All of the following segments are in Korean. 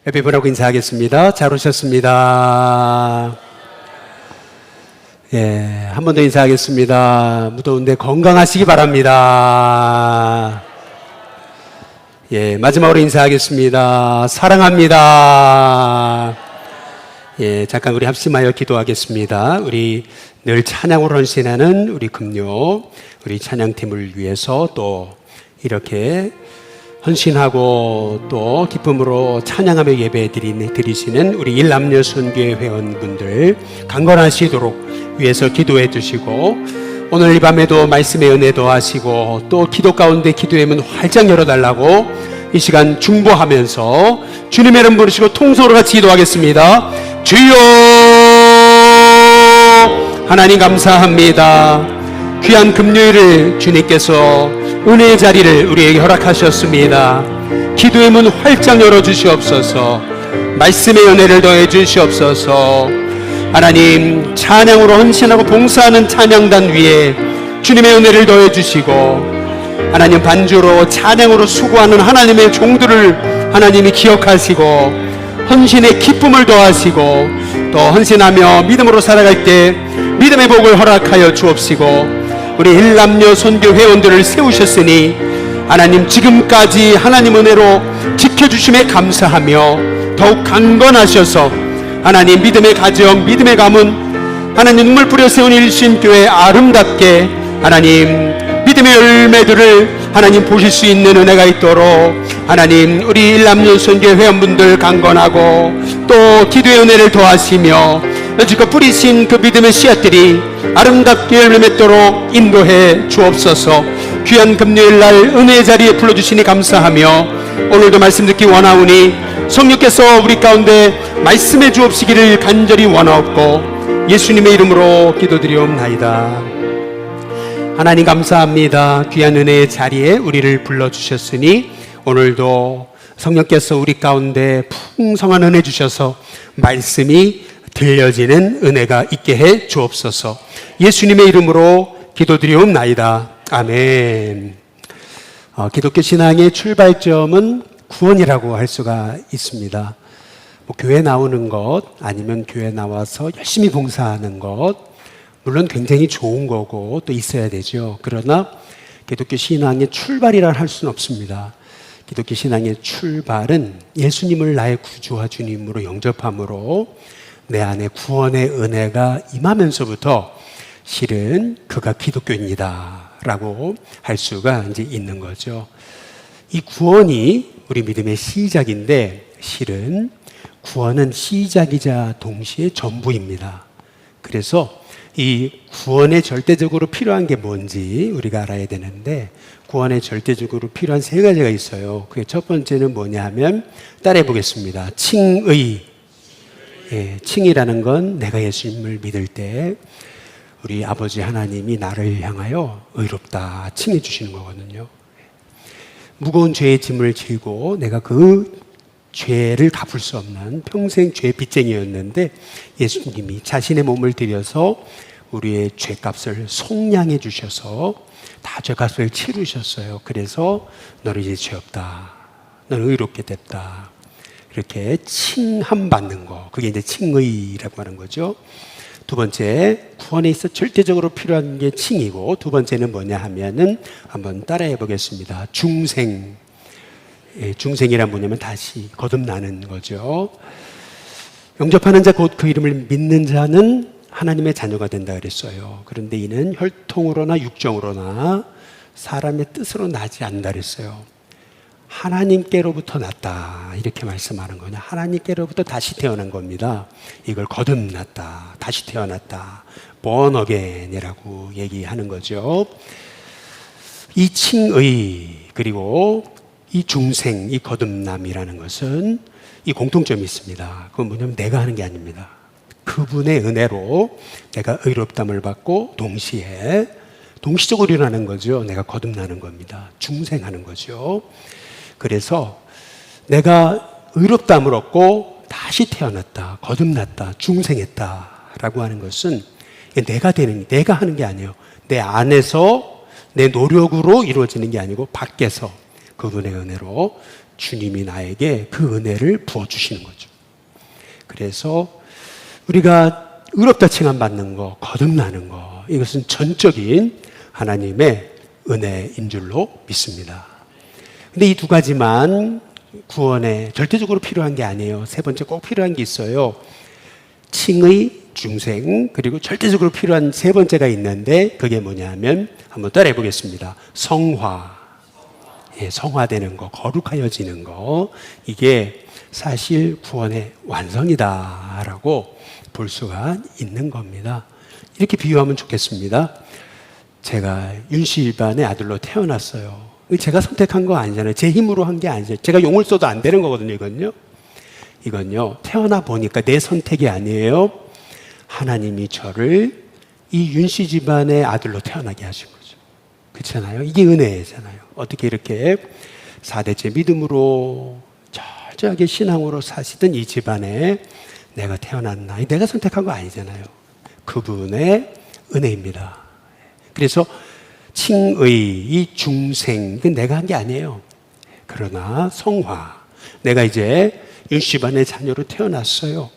옆에 분하고 인사하겠습니다. 잘 오셨습니다. 예, 한 번 더 인사하겠습니다. 무더운데 건강하시기 바랍니다. 예, 마지막으로 인사하겠습니다. 사랑합니다. 예, 잠깐 우리 합심하여 기도하겠습니다. 우리 늘 찬양으로 헌신하는 우리 금요, 우리 찬양팀을 위해서 또 이렇게 헌신하고 또 기쁨으로 찬양하며 예배 드리시는 우리 일남녀 선교회 회원분들 강건하시도록 위해서 기도해 주시고, 오늘 이 밤에도 말씀의 은혜 더하시고 또 기도 가운데 기도의 문 활짝 열어달라고 이 시간 중보하면서 주님의 이름 부르시고 통성으로 같이 기도하겠습니다. 주여 하나님 감사합니다. 귀한 금요일을 주님께서 은혜의 자리를 우리에게 허락하셨습니다. 기도의 문 활짝 열어주시옵소서. 말씀의 은혜를 더해 주시옵소서. 하나님, 찬양으로 헌신하고 봉사하는 찬양단 위에 주님의 은혜를 더해 주시고, 하나님 반주로 찬양으로 수고하는 하나님의 종들을 하나님이 기억하시고 헌신의 기쁨을 더하시고 또 헌신하며 믿음으로 살아갈 때 믿음의 복을 허락하여 주옵시고, 우리 일남녀 선교 회원들을 세우셨으니 하나님 지금까지 하나님 은혜로 지켜주심에 감사하며 더욱 강건하셔서 하나님 믿음의 가정, 믿음의 가문, 하나님 눈물 뿌려 세운 일신교회 아름답게 하나님 믿음의 열매들을 하나님 보실 수 있는 은혜가 있도록 하나님 우리 일남녀 선교 회원분들 강건하고 또 기도의 은혜를 더하시며 여지껏 뿌리신 그 믿음의 씨앗들이 아름답게 열매 맺도록 인도해 주옵소서. 귀한 금요일날 은혜의 자리에 불러주시니 감사하며 오늘도 말씀 듣기 원하오니 성령께서 우리 가운데 말씀해 주옵시기를 간절히 원하옵고 예수님의 이름으로 기도드리옵나이다. 하나님 감사합니다. 귀한 은혜의 자리에 우리를 불러주셨으니 오늘도 성령께서 우리 가운데 풍성한 은혜 주셔서 말씀이 들려지는 은혜가 있게 해 주옵소서. 예수님의 이름으로 기도드리옵나이다. 아멘. 기독교 신앙의 출발점은 구원이라고 할 수가 있습니다. 교회 나오는 것 아니면 교회 나와서 열심히 봉사하는 것 물론 굉장히 좋은 거고 또 있어야 되죠. 그러나 기독교 신앙의 출발이라 할 수는 없습니다. 기독교 신앙의 출발은 예수님을 나의 구주와 주님으로 영접함으로 내 안에 구원의 은혜가 임하면서부터 실은 그가 기독교인이다 라고 할 수가 이제 있는 거죠. 이 구원이 우리 믿음의 시작인데 실은 구원은 시작이자 동시에 전부입니다. 그래서 이 구원에 절대적으로 필요한 게 뭔지 우리가 알아야 되는데, 구원에 절대적으로 필요한 세 가지가 있어요. 그게 첫 번째는 뭐냐 하면 따라해 보겠습니다. 칭의. 예, 칭이라는 건 내가 예수님을 믿을 때 우리 아버지 하나님이 나를 향하여 의롭다 칭해 주시는 거거든요. 무거운 죄의 짐을 지고 내가 그 죄를 갚을 수 없는 평생 죄 빚쟁이였는데 예수님이 자신의 몸을 들여서 우리의 죄값을 속량해 주셔서 다 죄값을 치르셨어요. 그래서 너는 이제 죄 없다, 너는 의롭게 됐다, 이렇게 칭함 받는 거, 그게 이제 칭의라고 하는 거죠. 두 번째, 구원에 있어 절대적으로 필요한 게 칭이고, 두 번째는 뭐냐 하면은 한번 따라해 보겠습니다. 중생. 예, 중생이란 뭐냐면 다시 거듭나는 거죠. 영접하는 자 곧 그 이름을 믿는 자는 하나님의 자녀가 된다 그랬어요. 그런데 이는 혈통으로나 육정으로나 사람의 뜻으로 나지 않는다 그랬어요. 하나님께로부터 났다 이렇게 말씀하는 거냐. 하나님께로부터 다시 태어난 겁니다. 이걸 거듭났다, 다시 태어났다, born again이라고 얘기하는 거죠. 이 칭의 그리고 이 중생, 이 거듭남이라는 것은 이 공통점이 있습니다. 그건 뭐냐면 내가 하는 게 아닙니다. 그분의 은혜로 내가 의롭담을 받고 동시적으로 일어나는 거죠. 내가 거듭나는 겁니다. 중생하는 거죠. 그래서 내가 의롭담을 얻고 다시 태어났다, 거듭났다, 중생했다라고 하는 것은 내가 하는 게 아니에요. 내 안에서 내 노력으로 이루어지는 게 아니고 밖에서 그분의 은혜로 주님이 나에게 그 은혜를 부어주시는 거죠. 그래서 우리가 의롭다 칭함받는 거, 거듭나는 거, 이것은 전적인 하나님의 은혜인 줄로 믿습니다. 근데 이 두 가지만 구원에 절대적으로 필요한 게 아니에요. 세 번째 꼭 필요한 게 있어요. 칭의, 중생, 그리고 절대적으로 필요한 세 번째가 있는데 그게 뭐냐면 한번 따라해 보겠습니다. 성화. 예, 성화되는 거, 거룩하여지는 거, 이게 사실 구원의 완성이다라고 볼 수가 있는 겁니다. 이렇게 비유하면 좋겠습니다. 제가 윤씨 일반의 아들로 태어났어요. 제가 선택한 거 아니잖아요. 제 힘으로 한 게 아니죠. 제가 용을 써도 안 되는 거거든요, 이건요. 태어나 보니까 내 선택이 아니에요. 하나님이 저를 이 윤씨 집안의 아들로 태어나게 하신 거죠. 그렇잖아요. 이게 은혜잖아요. 어떻게 이렇게 4대째 믿음으로 철저하게 신앙으로 사시던 이 집안에 내가 태어났나? 내가 선택한 거 아니잖아요. 그분의 은혜입니다. 그래서 칭의, 이 중생, 이건 내가 한 게 아니에요. 그러나 성화, 내가 이제 윤씨 집안의 자녀로 태어났어요.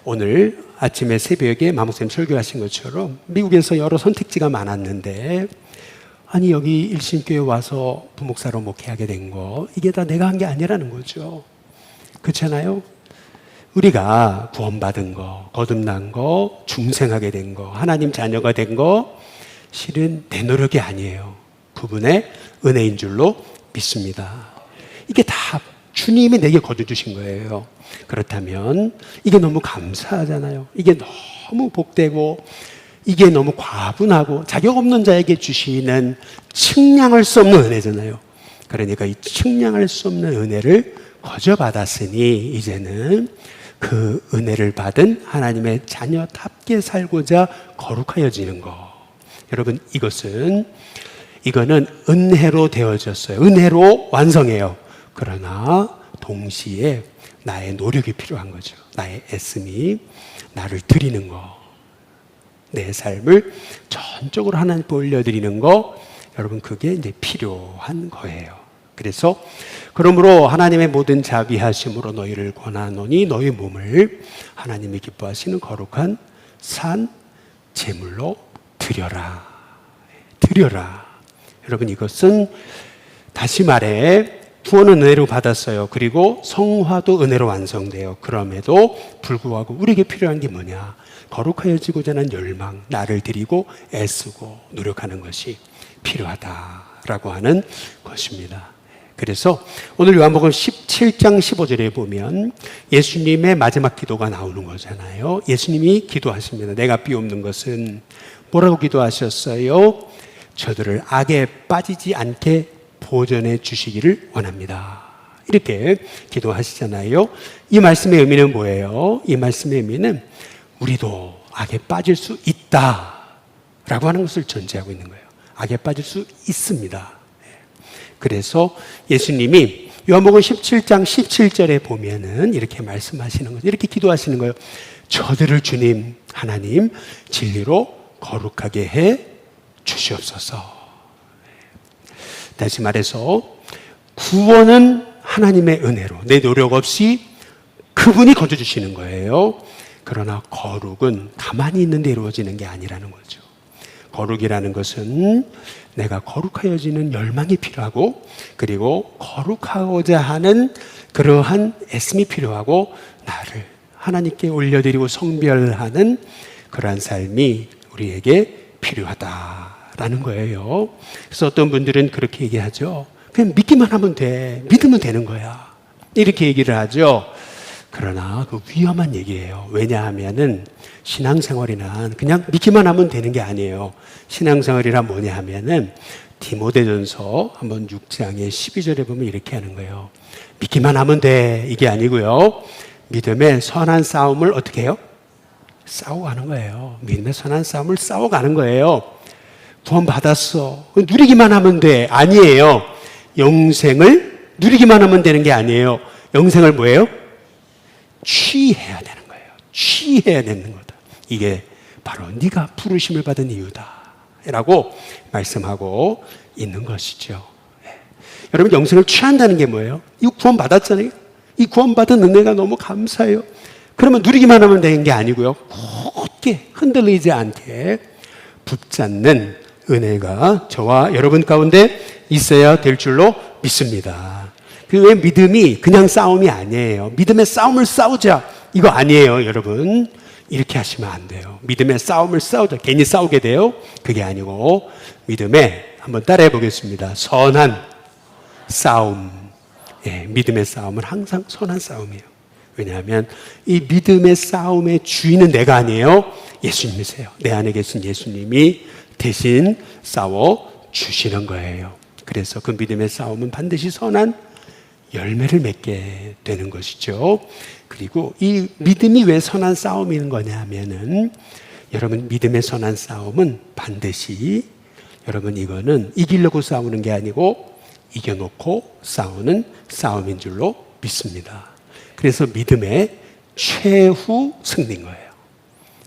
오늘 아침에 새벽에 마목쌤 설교하신 것처럼 미국에서 여러 선택지가 많았는데, 아니 여기 일신교회 와서 부목사로 목회하게 된 거, 이게 다 내가 한 게 아니라는 거죠. 그렇잖아요. 우리가 구원받은 거, 거듭난 거, 중생하게 된 거, 하나님 자녀가 된 거, 실은 내 노력이 아니에요. 그분의 은혜인 줄로 믿습니다. 이게 다 주님이 내게 거둬주신 거예요. 그렇다면 이게 너무 감사하잖아요. 이게 너무 복되고 이게 너무 과분하고 자격 없는 자에게 주시는 측량할 수 없는 은혜잖아요. 그러니까 이 측량할 수 없는 은혜를 거저받았으니 이제는 그 은혜를 받은 하나님의 자녀답게 살고자 거룩하여지는 것. 여러분, 이거는 은혜로 되어졌어요. 은혜로 완성해요. 그러나 동시에 나의 노력이 필요한 거죠. 나의 애씀이, 나를 드리는 거, 내 삶을 전적으로 하나님께 올려드리는 거, 여러분 그게 이제 필요한 거예요. 그래서 그러므로 하나님의 모든 자비하심으로 너희를 권하노니 너희 몸을 하나님이 기뻐하시는 거룩한 산 제물로 드려라. 여러분, 이것은 다시 말해 구원은 은혜로 받았어요. 그리고 성화도 은혜로 완성돼요. 그럼에도 불구하고 우리에게 필요한 게 뭐냐? 거룩하여지고자 하는 열망, 나를 드리고 애쓰고 노력하는 것이 필요하다라고 하는 것입니다. 그래서 오늘 요한복음 17장 15절에 보면 예수님의 마지막 기도가 나오는 거잖아요. 예수님이 기도하십니다. 내가 비옵는 것은 뭐라고 기도하셨어요? 저들을 악에 빠지지 않게 보존해 주시기를 원합니다. 이렇게 기도하시잖아요. 이 말씀의 의미는 뭐예요? 이 말씀의 의미는 우리도 악에 빠질 수 있다라고 하는 것을 전제하고 있는 거예요. 악에 빠질 수 있습니다. 그래서 예수님이 요한복음 17장 17절에 보면은 이렇게 말씀하시는 거죠. 이렇게 기도하시는 거예요. 저들을 주님 하나님 진리로 거룩하게 해 주시옵소서. 다시 말해서 구원은 하나님의 은혜로 내 노력 없이 그분이 거둬주시는 거예요. 그러나 거룩은 가만히 있는데 이루어지는 게 아니라는 거죠. 거룩이라는 것은 내가 거룩하여지는 열망이 필요하고 그리고 거룩하고자 하는 그러한 애씀이 필요하고 나를 하나님께 올려드리고 성별하는 그러한 삶이 우리에게 필요하다라는 거예요. 그래서 어떤 분들은 그렇게 얘기하죠. 그냥 믿기만 하면 돼. 믿으면 되는 거야. 이렇게 얘기를 하죠. 그러나 그 위험한 얘기예요. 왜냐하면은 신앙생활이란 그냥 믿기만 하면 되는 게 아니에요. 신앙생활이란 뭐냐 하면은 디모데전서 한번 6장의 12절에 보면 이렇게 하는 거예요. 믿기만 하면 돼. 이게 아니고요. 믿음의 선한 싸움을 어떻게 해요? 싸워가는 거예요. 믿음의 선한 싸움을 싸워가는 거예요. 구원 받았어. 누리기만 하면 돼. 아니에요. 영생을 누리기만 하면 되는 게 아니에요. 영생을 뭐예요? 취해야 되는 거예요. 취해야 되는 거다. 이게 바로 네가 부르심을 받은 이유다 라고 말씀하고 있는 것이죠. 여러분, 영생을 취한다는 게 뭐예요? 이 구원 받았잖아요. 이 구원받은 은혜가 너무 감사해요. 그러면 누리기만 하면 되는 게 아니고요. 굳게 흔들리지 않게 붙잡는 은혜가 저와 여러분 가운데 있어야 될 줄로 믿습니다. 왜 믿음이 그냥 싸움이 아니에요. 믿음의 싸움을 싸우자, 이거 아니에요, 여러분. 이렇게 하시면 안 돼요. 믿음의 싸움을 싸우자. 괜히 싸우게 돼요. 그게 아니고 믿음의, 한번 따라해 보겠습니다. 선한 싸움. 예, 믿음의 싸움은 항상 선한 싸움이에요. 왜냐하면 이 믿음의 싸움의 주인은 내가 아니에요. 예수님이세요. 내 안에 계신 예수님이 대신 싸워 주시는 거예요. 그래서 그 믿음의 싸움은 반드시 선한 열매를 맺게 되는 것이죠. 그리고 이 믿음이 왜 선한 싸움인 거냐면은, 여러분, 믿음의 선한 싸움은 반드시, 여러분, 이거는 이기려고 싸우는 게 아니고 이겨놓고 싸우는 싸움인 줄로 믿습니다. 그래서 믿음의 최후 승리인 거예요.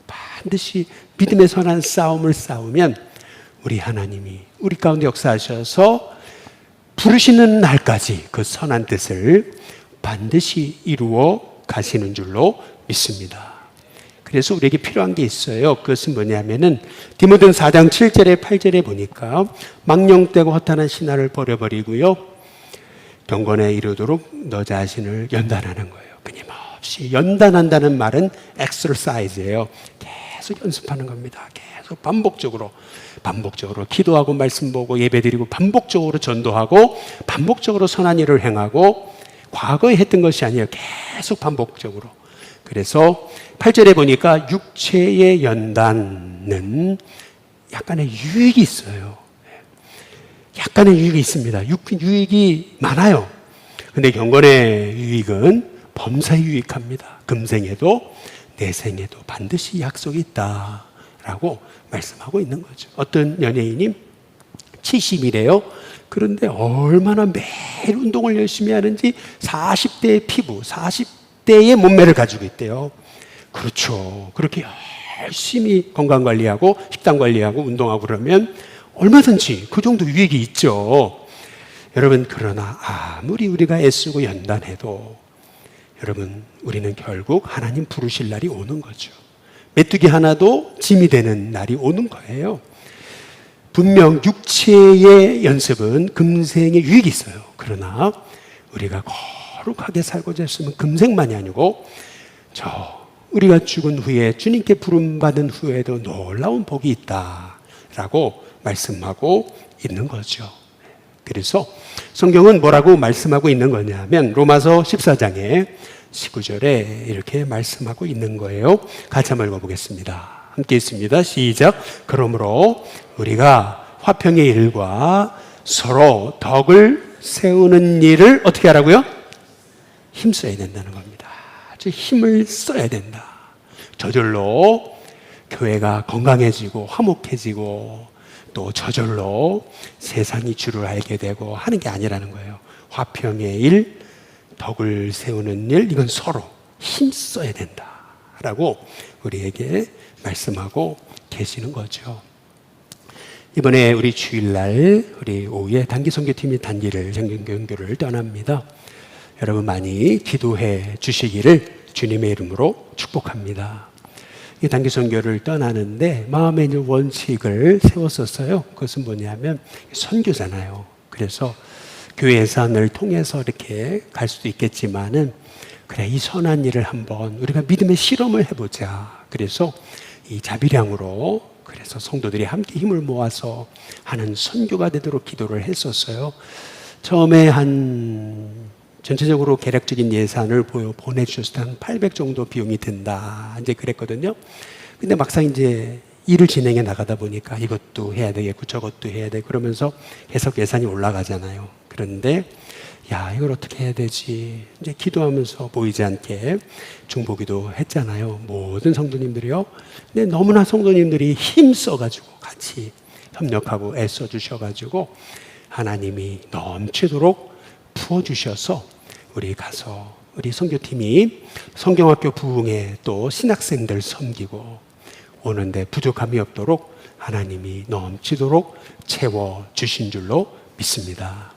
반드시 믿음의 선한 싸움을 싸우면 우리 하나님이 우리 가운데 역사하셔서 부르시는 날까지 그 선한 뜻을 반드시 이루어 가시는 줄로 믿습니다. 그래서 우리에게 필요한 게 있어요. 그것은 뭐냐면은 디모데전서 4장 7절에 8절에 보니까 망령되고 허탄한 신화를 버려버리고요, 경건에 이르도록 너 자신을 연단하는 거예요. 끊임없이 연단한다는 말은 엑서사이즈예요. 계속 연습하는 겁니다. 계속 반복적으로 기도하고 말씀 보고 예배드리고 반복적으로 전도하고 반복적으로 선한 일을 행하고, 과거에 했던 것이 아니에요. 계속 반복적으로. 그래서 8절에 보니까 육체의 연단은 약간의 유익이 있어요. 약간의 유익이 있습니다. 유익이 많아요. 근데 경건의 유익은 범사에 유익합니다. 금생에도 내생에도 반드시 약속이 있다라고 말씀하고 있는 거죠. 어떤 연예인이 70이래요. 그런데 얼마나 매일 운동을 열심히 하는지 40대의 피부, 40대의 몸매를 가지고 있대요. 그렇죠. 그렇게 열심히 건강관리하고 식단관리하고 운동하고 그러면 얼마든지 그 정도 유익이 있죠. 여러분, 그러나 아무리 우리가 애쓰고 연단해도 여러분, 우리는 결국 하나님 부르실 날이 오는 거죠. 메뚜기 하나도 짐이 되는 날이 오는 거예요. 분명 육체의 연습은 금생에 유익이 있어요. 그러나 우리가 거룩하게 살고자 했으면 금생만이 아니고 우리가 죽은 후에 주님께 부름받은 후에도 놀라운 복이 있다라고 말씀하고 있는 거죠. 그래서 성경은 뭐라고 말씀하고 있는 거냐면 로마서 14장에 19절에 이렇게 말씀하고 있는 거예요. 같이 한번 읽어보겠습니다. 함께 있습니다. 시작. 그러므로 우리가 화평의 일과 서로 덕을 세우는 일을 어떻게 하라고요? 힘써야 된다는 겁니다. 아주 힘을 써야 된다. 저절로 교회가 건강해지고 화목해지고 또 저절로 세상이 주를 알게 되고 하는 게 아니라는 거예요. 화평의 일, 덕을 세우는 일, 이건 서로 힘써야 된다라고 우리에게 말씀하고 계시는 거죠. 이번에 우리 주일날 우리 오후에 단기 선교팀이 단기를 정경교를 떠납니다. 여러분 많이 기도해 주시기를 주님의 이름으로 축복합니다. 이 단기 선교를 떠나는데 마음에 이제 원칙을 세웠었어요. 그것은 뭐냐면 선교잖아요. 그래서 교회 예산을 통해서 이렇게 갈 수도 있겠지만은 그래, 이 선한 일을 한번 우리가 믿음의 실험을 해보자. 그래서 이 자비량으로 그래서 성도들이 함께 힘을 모아서 하는 선교가 되도록 기도를 했었어요. 처음에 전체적으로 계략적인 예산을 보내주셨을 때 한 800 정도 비용이 든다. 이제 그랬거든요. 근데 막상 이제 일을 진행해 나가다 보니까 이것도 해야 되겠고 저것도 해야 되고 그러면서 계속 예산이 올라가잖아요. 그런데 이걸 어떻게 해야 되지? 이제 기도하면서 보이지 않게 중보기도 했잖아요. 모든 성도님들이요. 근데 너무나 성도님들이 힘써가지고 같이 협력하고 애써주셔가지고 하나님이 넘치도록 부어주셔서 우리 가서 우리 선교팀이 성경학교 부흥회 또 신학생들 섬기고 오는데 부족함이 없도록 하나님이 넘치도록 채워주신 줄로 믿습니다.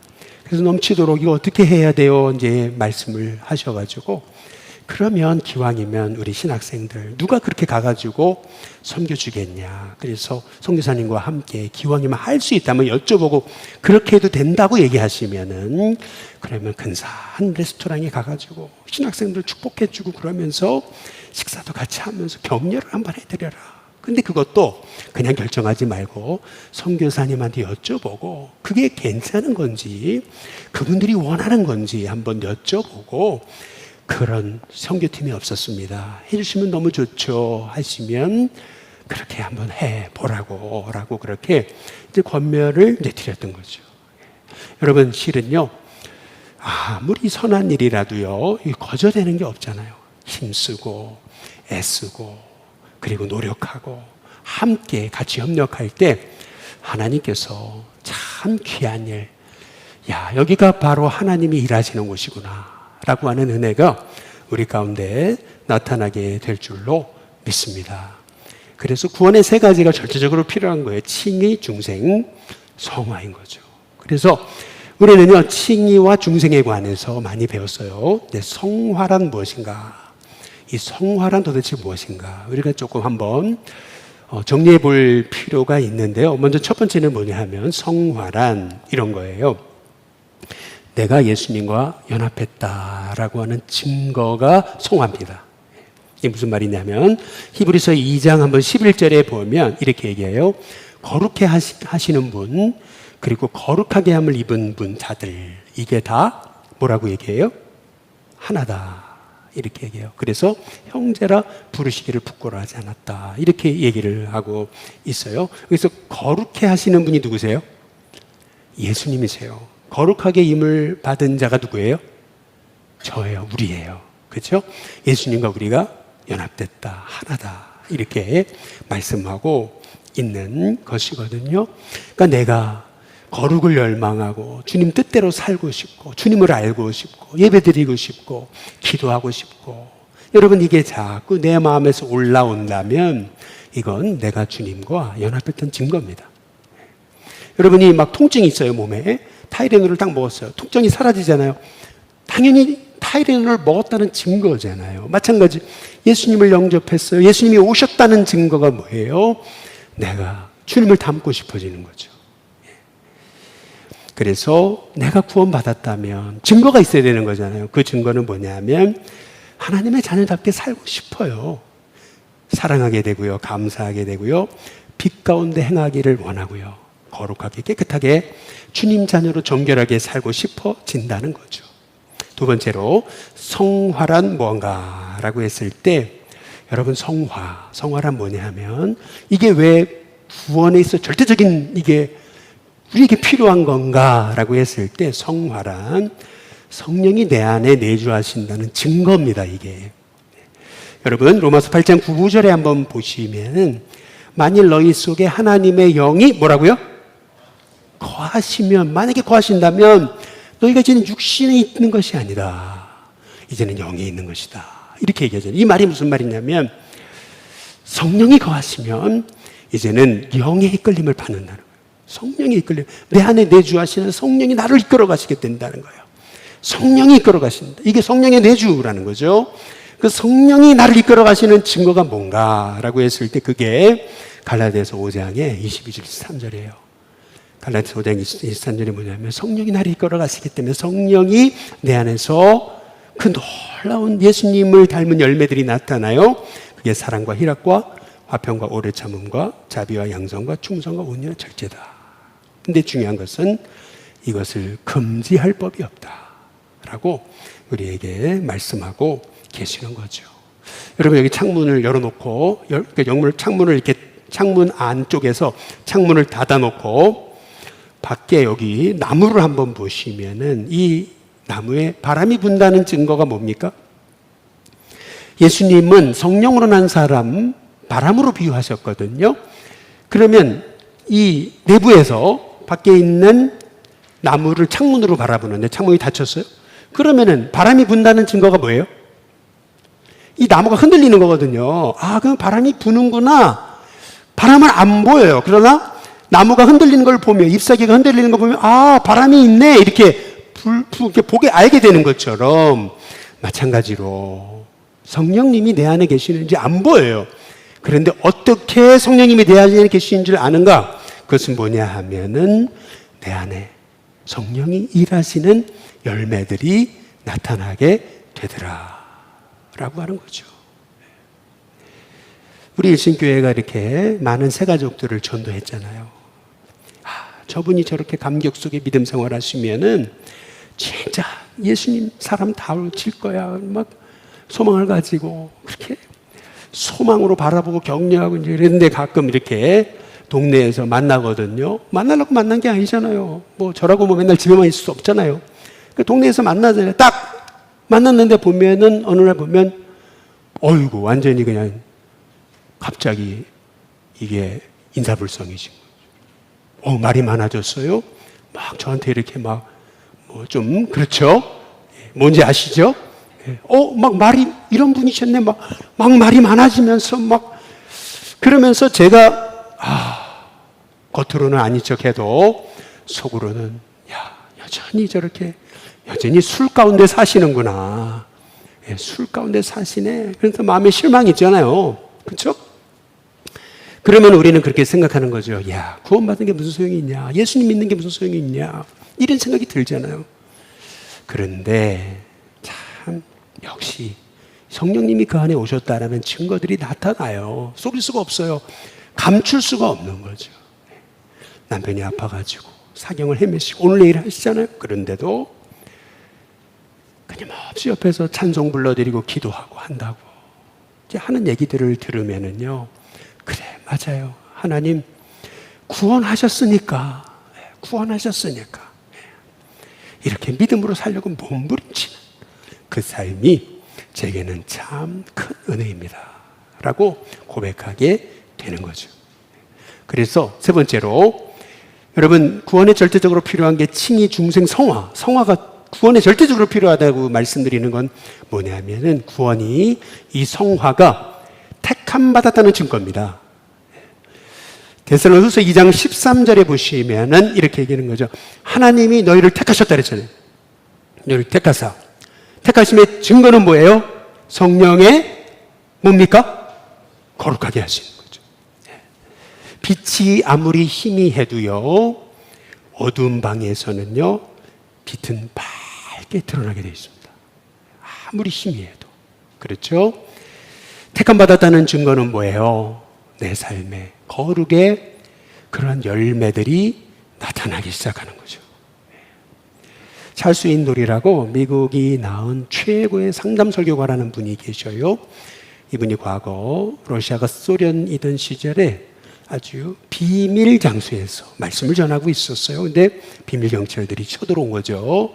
그래서 넘치도록 이거 어떻게 해야 돼요? 이제 말씀을 하셔가지고, 그러면 기왕이면 우리 신학생들 누가 그렇게 가가지고 섬겨주겠냐. 그래서 선교사님과 함께 기왕이면 할 수 있다면 여쭤보고 그렇게 해도 된다고 얘기하시면은, 그러면 근사한 레스토랑에 가가지고 신학생들 축복해주고 그러면서 식사도 같이 하면서 격려를 한번 해드려라. 근데 그것도 그냥 결정하지 말고 선교사님한테 여쭤보고 그게 괜찮은 건지 그분들이 원하는 건지 한번 여쭤보고, 그런 선교팀이 없었습니다. 해주시면 너무 좋죠 하시면 그렇게 한번 해보라고 라고 그렇게 이제 권면을 이제 드렸던 거죠. 여러분, 실은요, 아무리 선한 일이라도요, 거저되는 게 없잖아요. 힘쓰고 애쓰고 그리고 노력하고 함께 같이 협력할 때 하나님께서 참 귀한 일, 야, 여기가 바로 하나님이 일하시는 곳이구나 라고 하는 은혜가 우리 가운데 나타나게 될 줄로 믿습니다. 그래서 구원의 세 가지가 절대적으로 필요한 거예요. 칭의, 중생, 성화인 거죠. 그래서 우리는요, 칭의와 중생에 관해서 많이 배웠어요. 근데 성화란 무엇인가? 이 성화란 도대체 무엇인가? 우리가 조금 한번 정리해 볼 필요가 있는데요. 먼저 첫 번째는 뭐냐 하면, 성화란 이런 거예요. 내가 예수님과 연합했다라고 하는 증거가 성화입니다. 이게 무슨 말이냐면, 히브리서 2장 한번 11절에 보면 이렇게 얘기해요. 거룩해 하시는 분, 그리고 거룩하게 함을 입은 분, 자들, 이게 다 뭐라고 얘기해요? 하나다, 이렇게 얘기해요. 그래서 형제라 부르시기를 부끄러워하지 않았다, 이렇게 얘기를 하고 있어요. 그래서 거룩해 하시는 분이 누구세요? 예수님이세요. 거룩하게 임을 받은 자가 누구예요? 저예요. 우리예요. 그렇죠? 예수님과 우리가 연합됐다, 하나다, 이렇게 말씀하고 있는 것이거든요. 그러니까 내가 거룩을 열망하고 주님 뜻대로 살고 싶고 주님을 알고 싶고 예배드리고 싶고 기도하고 싶고, 여러분, 이게 자꾸 내 마음에서 올라온다면 이건 내가 주님과 연합했던 증거입니다. 여러분이 막 통증이 있어요, 몸에. 타이레놀을 딱 먹었어요. 통증이 사라지잖아요. 당연히 타이레놀을 먹었다는 증거잖아요. 마찬가지 예수님을 영접했어요. 예수님이 오셨다는 증거가 뭐예요? 내가 주님을 닮고 싶어지는 거죠. 그래서 내가 구원받았다면 증거가 있어야 되는 거잖아요. 그 증거는 뭐냐면 하나님의 자녀답게 살고 싶어요. 사랑하게 되고요, 감사하게 되고요, 빛 가운데 행하기를 원하고요, 거룩하게 깨끗하게 주님 자녀로 정결하게 살고 싶어진다는 거죠. 두 번째로, 성화란 무언가라고 했을 때, 여러분, 성화란 뭐냐 하면, 이게 왜 구원에 있어 절대적인 이게 우리에게 필요한 건가라고 했을 때, 성화란 성령이 내 안에 내주하신다는 증거입니다. 이게, 여러분, 로마서 8장 9절에 한번 보시면, 만일 너희 속에 하나님의 영이 뭐라고요? 거하시면, 만약에 거하신다면 너희가 이제는 육신에 있는 것이 아니다, 이제는 영에 있는 것이다, 이렇게 얘기하잖아요. 이 말이 무슨 말이냐면, 성령이 거하시면 이제는 영의 이끌림을 받는다는 거예요. 성령의 이끌림, 내 안에 내주하시는 성령이 나를 이끌어 가시게 된다는 거예요. 성령이 이끌어 가신다, 이게 성령의 내주라는 거죠. 그 성령이 나를 이끌어 가시는 증거가 뭔가라고 했을 때, 그게 갈라디아서 5장의 22절 23절이에요. 갈라디아서 5장 23절이 뭐냐면, 성령이 나를 이끌어 가시기 때문에 성령이 내 안에서 그 놀라운 예수님을 닮은 열매들이 나타나요. 그게 사랑과 희락과 화평과 오래 참음과 자비와 양성과 충성과 온유와 절제다. 근데 중요한 것은 이것을 금지할 법이 없다라고 우리에게 말씀하고 계시는 거죠. 여러분, 여기 창문을 열어놓고, 창문을 이렇게 창문 안쪽에서 창문을 닫아놓고 밖에 여기 나무를 한번 보시면은, 이 나무에 바람이 분다는 증거가 뭡니까? 예수님은 성령으로 난 사람 바람으로 비유하셨거든요. 그러면 이 내부에서 밖에 있는 나무를 창문으로 바라보는데 창문이 닫혔어요. 그러면은 바람이 분다는 증거가 뭐예요? 이 나무가 흔들리는 거거든요. 아, 그럼 바람이 부는구나. 바람은 안 보여요. 그러나 나무가 흔들리는 걸 보면, 잎사귀가 흔들리는 걸 보면, 아, 바람이 있네, 이렇게 이렇게 보게 알게 되는 것처럼 마찬가지로 성령님이 내 안에 계시는지 안 보여요. 그런데 어떻게 성령님이 내 안에 계시는지를 아는가? 그것은 뭐냐 하면은 내 안에 성령이 일하시는 열매들이 나타나게 되더라 라고 하는 거죠. 우리 일신교회가 이렇게 많은 새가족들을 전도했잖아요. 저분이 저렇게 감격 속에 믿음 생활 하시면은 진짜 예수님 사람 다울칠 거야. 막 소망을 가지고 그렇게 소망으로 바라보고 격려하고 이제 이랬는데 가끔 이렇게 동네에서 만나거든요. 만나려고 만난 게 아니잖아요. 뭐 저라고 뭐 맨날 집에만 있을 수 없잖아요. 그 동네에서 만나잖아요. 딱 만났는데 보면은 어느 날 보면 어이구 완전히 그냥 갑자기 이게 인사불성이신 거죠. 말이 많아졌어요. 막 저한테 이렇게 막 뭐 좀 그렇죠. 뭔지 아시죠? 막 말이 이런 분이셨네. 막 말이 많아지면서 막 그러면서 제가 겉으로는 아닌 척해도 속으로는 여전히 저렇게 여전히 술 가운데 사시는구나. 술 가운데 사시네. 그래서 마음에 실망이 있잖아요. 그렇죠? 그러면 우리는 그렇게 생각하는 거죠. 구원받는 게 무슨 소용이 있냐? 예수님 믿는 게 무슨 소용이 있냐? 이런 생각이 들잖아요. 그런데 참 역시 성령님이 그 안에 오셨다라는 증거들이 나타나요. 속일 수가 없어요. 감출 수가 없는 거죠. 남편이 아파가지고 사경을 헤매시고 오늘 내일 하시잖아요. 그런데도 끊임없이 옆에서 찬송 불러드리고 기도하고 한다고 이제 하는 얘기들을 들으면은요. 그래 맞아요. 하나님 구원하셨으니까 이렇게 믿음으로 살려고 몸부림치는 그 삶이 제게는 참 큰 은혜입니다 라고 고백하게 되는 거죠. 그래서 세 번째로 여러분 구원에 절대적으로 필요한 게 칭의, 중생, 성화가 구원에 절대적으로 필요하다고 말씀드리는 건 뭐냐면은 구원이 이 성화가 택함 받았다는 증거입니다. 데살로니가서 2장 13절에 보시면은 이렇게 얘기하는 거죠. 하나님이 너희를 택하셨다 그랬잖아요. 너희를 택하사. 택하심의 증거는 뭐예요? 성령의 뭡니까? 거룩하게 하시는 거죠. 빛이 아무리 희미해도요, 어두운 방에서는요, 빛은 밝게 드러나게 되어 있습니다. 아무리 희미해도. 그렇죠? 택함 받았다는 증거는 뭐예요? 내 삶에 거룩의 그런 열매들이 나타나기 시작하는 거죠. 찰스 윈돌이라고 미국이 낳은 최고의 상담 설교가라는 분이 계셔요. 이분이 과거 러시아가 소련이던 시절에 아주 비밀 장소에서 말씀을 전하고 있었어요. 근데 비밀 경찰들이 쳐들어온 거죠.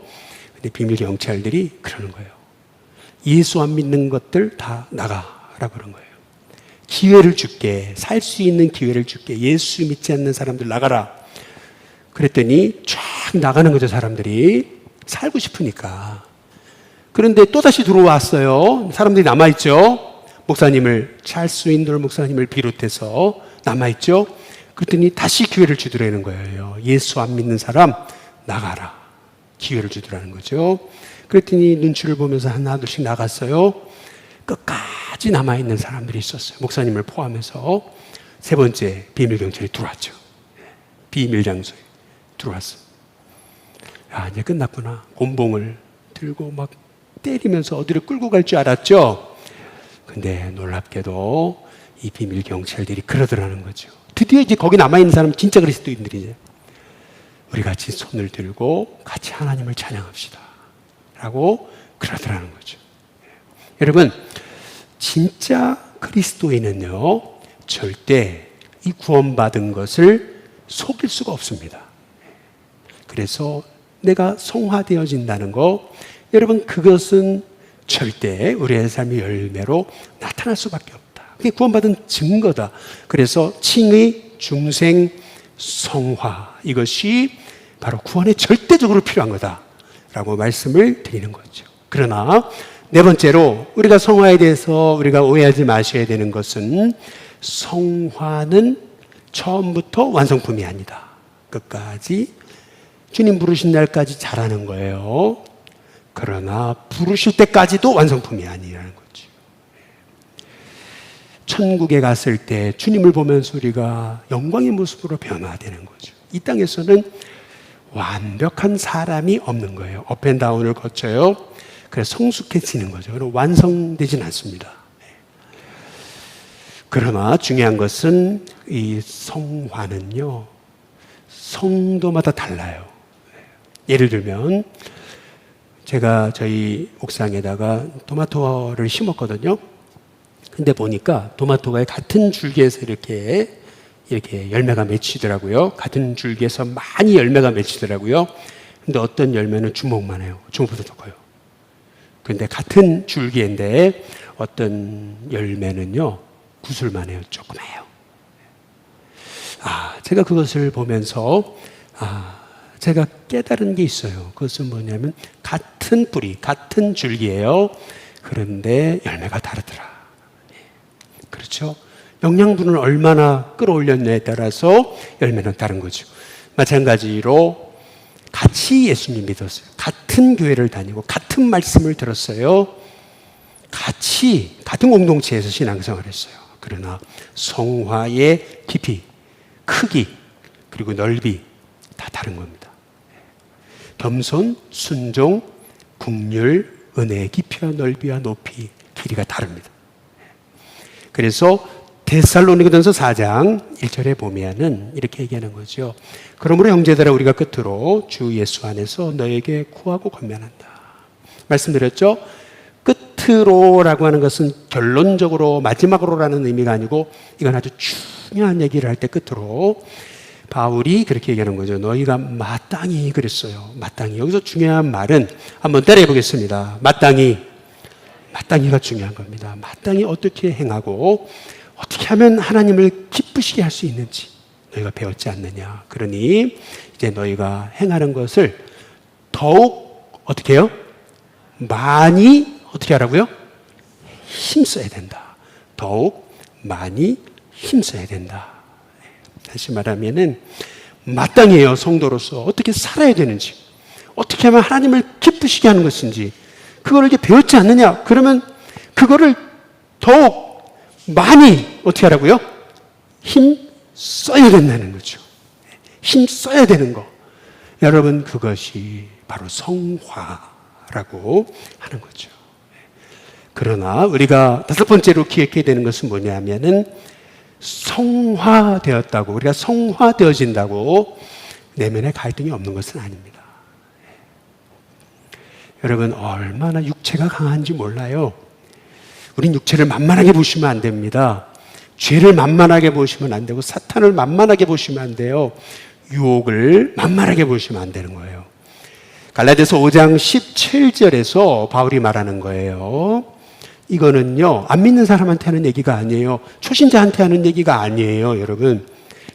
근데 비밀 경찰들이 그러는 거예요. 예수 안 믿는 것들 다 나가라고 그런 거예요. 기회를 줄게. 살 수 있는 기회를 줄게. 예수 믿지 않는 사람들 나가라. 그랬더니 쫙 나가는 거죠, 사람들이. 살고 싶으니까. 그런데 또다시 들어왔어요. 사람들이 남아있죠. 목사님을, 찰스 윈돌 목사님을 비롯해서 남아있죠. 그랬더니 다시 기회를 주더라는 거예요. 예수 안 믿는 사람 나가라. 기회를 주더라는 거죠. 그랬더니 눈치를 보면서 하나둘씩 나갔어요. 끝까지 남아있는 사람들이 있었어요. 목사님을 포함해서. 세 번째 비밀 경찰이 들어왔죠. 비밀 장소에 들어왔어. 이제 끝났구나. 곤봉을 들고 막 때리면서 어디를 끌고 갈 줄 알았죠. 근데 놀랍게도 이 비밀 경찰들이 그러더라는 거죠. 드디어 이제 거기 남아있는 사람은 진짜 그리스도인들이죠. 우리 같이 손을 들고 같이 하나님을 찬양합시다 라고 그러더라는 거죠. 여러분, 진짜 그리스도인은요, 절대 이 구원받은 것을 속일 수가 없습니다. 그래서 내가 성화되어진다는 거, 여러분, 그것은 절대 우리의 삶의 열매로 나타날 수밖에 없다. 그게 구원받은 증거다. 그래서 칭의, 중생, 성화, 이것이 바로 구원에 절대적으로 필요한 거다라고 말씀을 드리는 거죠. 그러나 네 번째로 우리가 성화에 대해서 우리가 오해하지 마셔야 되는 것은 성화는 처음부터 완성품이 아니다. 끝까지 주님 부르신 날까지 자라는 거예요. 그러나 부르실 때까지도 완성품이 아니라는 거죠. 천국에 갔을 때 주님을 보면서 우리가 영광의 모습으로 변화되는 거죠. 이 땅에서는 완벽한 사람이 없는 거예요. 업앤다운을 거쳐요. 그래서 성숙해지는 거죠. 그리고 완성되진 않습니다. 그러나 중요한 것은 이 성화는요, 성도마다 달라요. 예를 들면 제가 저희 옥상에다가 토마토를 심었거든요. 근데 보니까 토마토가 같은 줄기에서 이렇게 열매가 맺히더라고요. 같은 줄기에서 많이 열매가 맺히더라고요. 근데 어떤 열매는 주먹만 해요. 주먹보다 더 커요. 근데 같은 줄기인데 어떤 열매는요, 구슬만 해요. 조그매요. 제가 그것을 보면서 제가 깨달은 게 있어요. 그것은 뭐냐면 같은 뿌리, 같은 줄기예요. 그런데 열매가 다르더라. 그렇죠? 영양분을 얼마나 끌어올렸냐에 따라서 열매는 다른 거죠. 마찬가지로 같이 예수님 믿었어요. 같은 교회를 다니고 같은 말씀을 들었어요. 같은 공동체에서 신앙생활을 했어요. 그러나 성화의 깊이, 크기, 그리고 넓이 다 다른 겁니다. 겸손, 순종, 긍휼, 은혜의 깊이와 넓이와 높이, 길이가 다릅니다. 그래서 데살로니가전서 4장 1절에 보면은 이렇게 얘기하는 거죠. 그러므로 형제들아 우리가 끝으로 주 예수 안에서 너에게 구하고 권면한다. 말씀드렸죠? 끝으로라고 하는 것은 결론적으로 마지막으로라는 의미가 아니고 이건 아주 중요한 얘기를 할 때 끝으로 바울이 그렇게 얘기하는 거죠. 너희가 마땅히 그랬어요. 마땅히. 여기서 중요한 말은 한번 따라해 보겠습니다. 마땅히가 중요한 겁니다. 마땅히 어떻게 행하고 어떻게 하면 하나님을 기쁘시게 할 수 있는지 너희가 배웠지 않느냐. 그러니 이제 너희가 행하는 것을 더욱 어떻게 해요? 많이 어떻게 하라고요? 힘써야 된다. 더욱 많이 힘써야 된다. 다시 말하면은 마땅해요. 성도로서 어떻게 살아야 되는지, 어떻게 하면 하나님을 기쁘시게 하는 것인지 그거를 이렇게 배웠지 않느냐. 그러면 그거를 더욱 많이 어떻게 하라고요? 힘 써야 된다는 거죠. 힘 써야 되는 거. 여러분 그것이 바로 성화라고 하는 거죠. 그러나 우리가 다섯 번째로 기억해야 되는 것은 뭐냐면은 성화되었다고, 우리가 성화되어진다고 내면에 갈등이 없는 것은 아닙니다. 여러분 얼마나 육체가 강한지 몰라요. 우린 육체를 만만하게 보시면 안 됩니다. 죄를 만만하게 보시면 안 되고 사탄을 만만하게 보시면 안 돼요. 유혹을 만만하게 보시면 안 되는 거예요. 갈라디아서 5장 17절에서 바울이 말하는 거예요. 이거는요, 안 믿는 사람한테 하는 얘기가 아니에요. 초신자한테 하는 얘기가 아니에요, 여러분.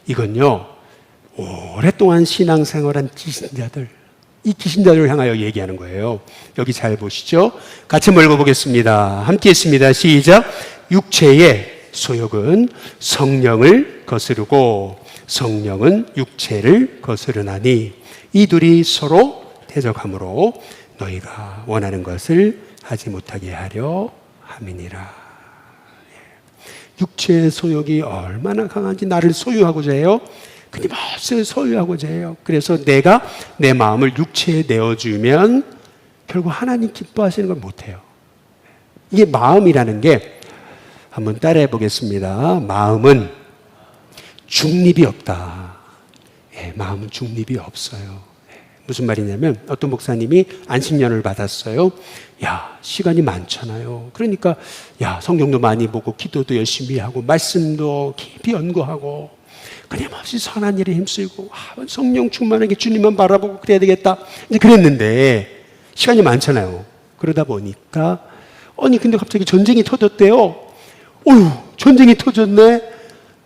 이건요, 오랫동안 신앙생활한 기신자들, 이 기신자들을 향하여 얘기하는 거예요. 여기 잘 보시죠. 같이 한번 읽어보겠습니다. 함께 했습니다. 시작. 육체의 소욕은 성령을 거스르고 성령은 육체를 거스르나니 이 둘이 서로 대적하므로 너희가 원하는 것을 하지 못하게 하려 함이니라. 육체의 소욕이 얼마나 강한지 나를 소유하고자 해요. 끊임없이 소유하고자 해요. 그래서 내가 내 마음을 육체에 내어주면 결국 하나님 기뻐하시는 걸 못해요. 이게 마음이라는 게 한번 따라해 보겠습니다. 마음은 중립이 없다. 마음은 중립이 없어요. 무슨 말이냐면 어떤 목사님이 안식년을 받았어요. 야, 시간이 많잖아요. 그러니까 야, 성경도 많이 보고 기도도 열심히 하고 말씀도 깊이 연구하고 끊임없이 선한 일에 힘쓰고 성령 충만하게 주님만 바라보고 그래야 되겠다. 이제 그랬는데 시간이 많잖아요. 그러다 보니까 근데 갑자기 전쟁이 터졌대요. 전쟁이 터졌네.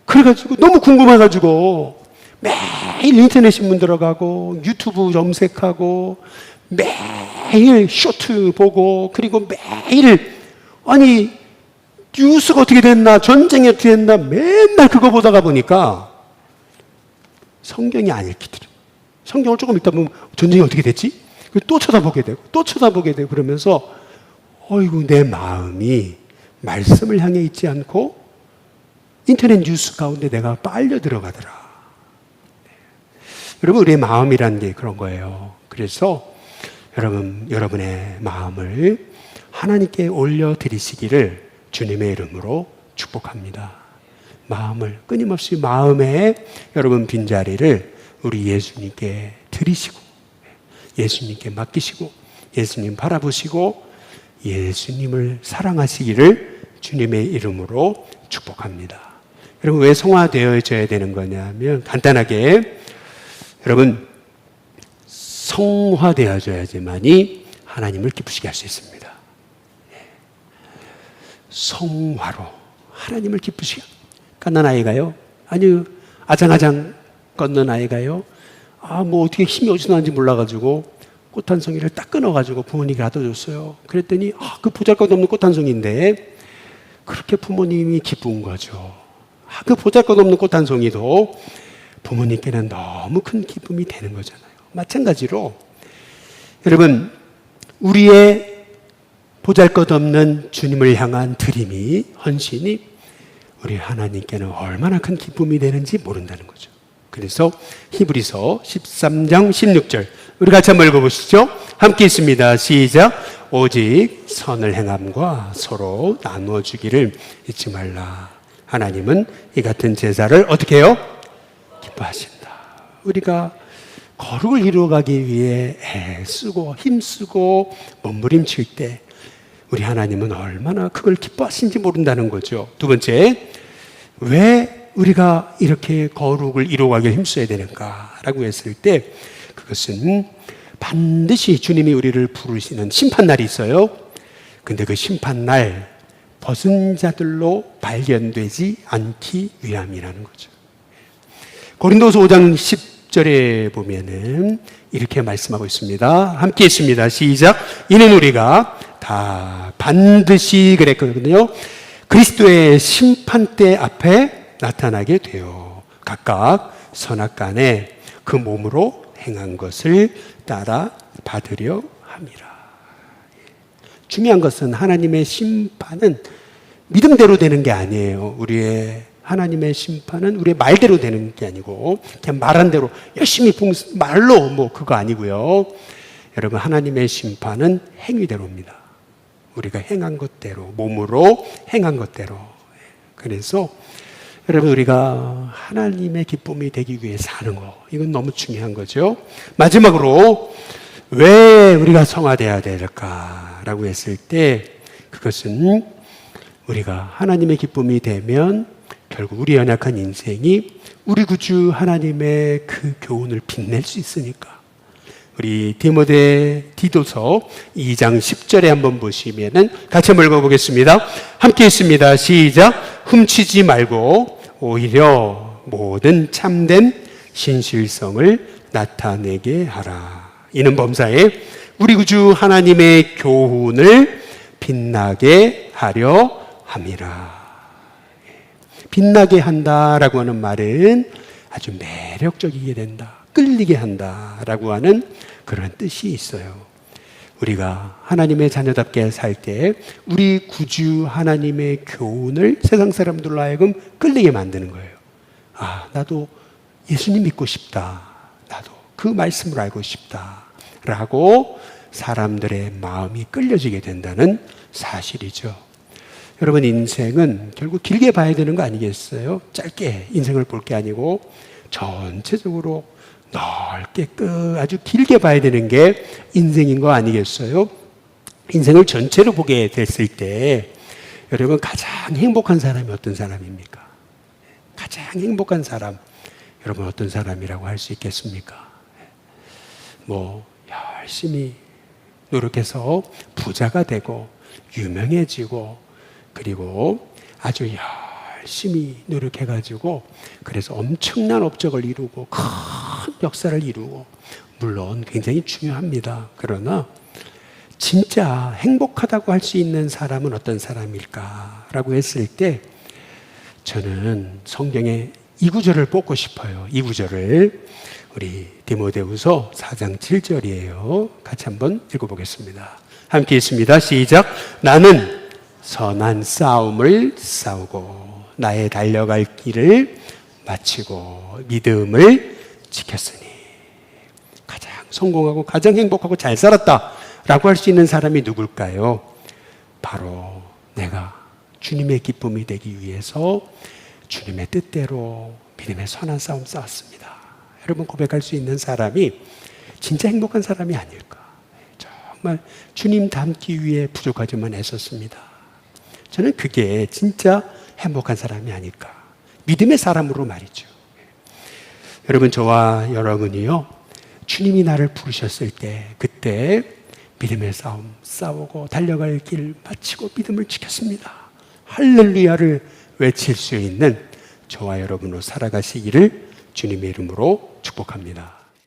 그래가지고 너무 궁금해가지고 매일 인터넷 신문 들어가고 유튜브 검색하고 매일 쇼트 보고 그리고 매일 뉴스가 어떻게 됐나 전쟁이 어떻게 됐나 맨날 그거 보다가 보니까 성경이 안 읽히더라. 성경을 조금 읽다 보면 전쟁이 어떻게 됐지? 또 쳐다보게 되고 또 쳐다보게 되고 그러면서 어이구 내 마음이 말씀을 향해 있지 않고 인터넷 뉴스 가운데 내가 빨려 들어가더라. 여러분 우리의 마음이라는 게 그런 거예요. 그래서 여러분의 마음을 하나님께 올려드리시기를 주님의 이름으로 축복합니다. 마음을 끊임없이 마음에 여러분 빈자리를 우리 예수님께 드리시고 예수님께 맡기시고 예수님 바라보시고 예수님을 사랑하시기를 주님의 이름으로 축복합니다. 여러분 왜 성화되어져야 되는 거냐면 간단하게 여러분 성화되어져야지만이 하나님을 기쁘시게 할 수 있습니다. 성화로 하나님을 기쁘시게 갓난 아이가요? 아니요 아장아장 걷는 아이가요? 뭐 어떻게 힘이 어디서 나는지 몰라가지고 꽃 한 송이를 딱 끊어가지고 부모님이 가둬줬어요. 그랬더니 그 보잘것없는 꽃 한 송이인데 그렇게 부모님이 기쁜 거죠. 그 보잘것없는 꽃 한 송이도 부모님께는 너무 큰 기쁨이 되는 거잖아요. 마찬가지로 여러분 우리의 보잘것없는 주님을 향한 드림이 헌신이 우리 하나님께는 얼마나 큰 기쁨이 되는지 모른다는 거죠. 그래서 히브리서 13장 16절 우리 같이 한번 읽어보시죠. 함께 있습니다. 시작. 오직 선을 행함과 서로 나누어 주기를 잊지 말라. 하나님은 이 같은 제사를 어떻게 해요? 기뻐하신다. 우리가 거룩을 이루어가기 위해 애쓰고 힘쓰고 몸부림칠 때 우리 하나님은 얼마나 그걸 기뻐하신지 모른다는 거죠. 두 번째, 왜 우리가 이렇게 거룩을 이루어가길 힘써야 되는가라고 했을 때 그것은 반드시 주님이 우리를 부르시는 심판날이 있어요. 근데 그 심판날 벗은 자들로 발견되지 않기 위함이라는 거죠. 고린도서 5장 10절에 보면은 이렇게 말씀하고 있습니다. 함께 있습니다. 시작. 이는 우리가 다 반드시 그랬거든요. 그리스도의 심판대 앞에 나타나게 되어 각각 선악간에 그 몸으로 행한 것을 따라 받으려 함이라. 중요한 것은 하나님의 심판은 믿음대로 되는 게 아니에요. 우리의 하나님의 심판은 우리의 말대로 되는 게 아니고 그냥 말한 대로 열심히 말로 그거 아니고요. 여러분 하나님의 심판은 행위대로입니다. 우리가 행한 것대로 몸으로 행한 것대로. 그래서 여러분 우리가 하나님의 기쁨이 되기 위해 사는 거 이건 너무 중요한 거죠. 마지막으로 왜 우리가 성화되어야 될까라고 했을 때 그것은 우리가 하나님의 기쁨이 되면 결국 우리 연약한 인생이 우리 구주 하나님의 그 교훈을 빛낼 수 있으니까. 우리 디도서 2장 10절에 한번 보시면은 같이 한번 읽어보겠습니다. 함께 있습니다. 시작. 훔치지 말고 오히려 모든 참된 신실성을 나타내게 하라. 이는 범사에 우리 구주 하나님의 교훈을 빛나게 하려 함이라. 빛나게 한다라고 하는 말은 아주 매력적이게 된다, 끌리게 한다라고 하는 그런 뜻이 있어요. 우리가 하나님의 자녀답게 살 때 우리 구주 하나님의 교훈을 세상 사람들로 하여금 끌리게 만드는 거예요. 나도 예수님 믿고 싶다. 나도 그 말씀을 알고 싶다. 라고 사람들의 마음이 끌려지게 된다는 사실이죠. 여러분 인생은 결국 길게 봐야 되는 거 아니겠어요? 짧게 인생을 볼 게 아니고 전체적으로 넓게 아주 길게 봐야 되는 게 인생인 거 아니겠어요? 인생을 전체로 보게 됐을 때 여러분 가장 행복한 사람이 어떤 사람입니까? 가장 행복한 사람 여러분 어떤 사람이라고 할 수 있겠습니까? 열심히 노력해서 부자가 되고 유명해지고 그리고 아주 열심히 노력해가지고 그래서 엄청난 업적을 이루고 큰 역사를 이루고 물론 굉장히 중요합니다. 그러나 진짜 행복하다고 할 수 있는 사람은 어떤 사람일까라고 했을 때 저는 성경에 이 구절을 뽑고 싶어요. 이 구절을 우리 디모데후서 4장 7절이에요. 같이 한번 읽어보겠습니다. 함께 읽습니다. 시작. 나는 선한 싸움을 싸우고 나의 달려갈 길을 마치고 믿음을 지켰으니. 가장 성공하고 가장 행복하고 잘 살았다라고 할 수 있는 사람이 누굴까요? 바로 내가 주님의 기쁨이 되기 위해서 주님의 뜻대로 믿음의 선한 싸움 싸웠습니다. 여러분, 고백할 수 있는 사람이 진짜 행복한 사람이 아닐까. 정말 주님 닮기 위해 부족하지만 애썼습니다. 저는 그게 진짜 행복한 사람이 아닐까. 믿음의 사람으로 말이죠. 여러분, 저와 여러분이요, 주님이 나를 부르셨을 때 그때 믿음의 싸움 싸우고 달려갈 길 마치고 믿음을 지켰습니다. 할렐루야를 외칠 수 있는 저와 여러분으로 살아가시기를 주님의 이름으로 축복합니다.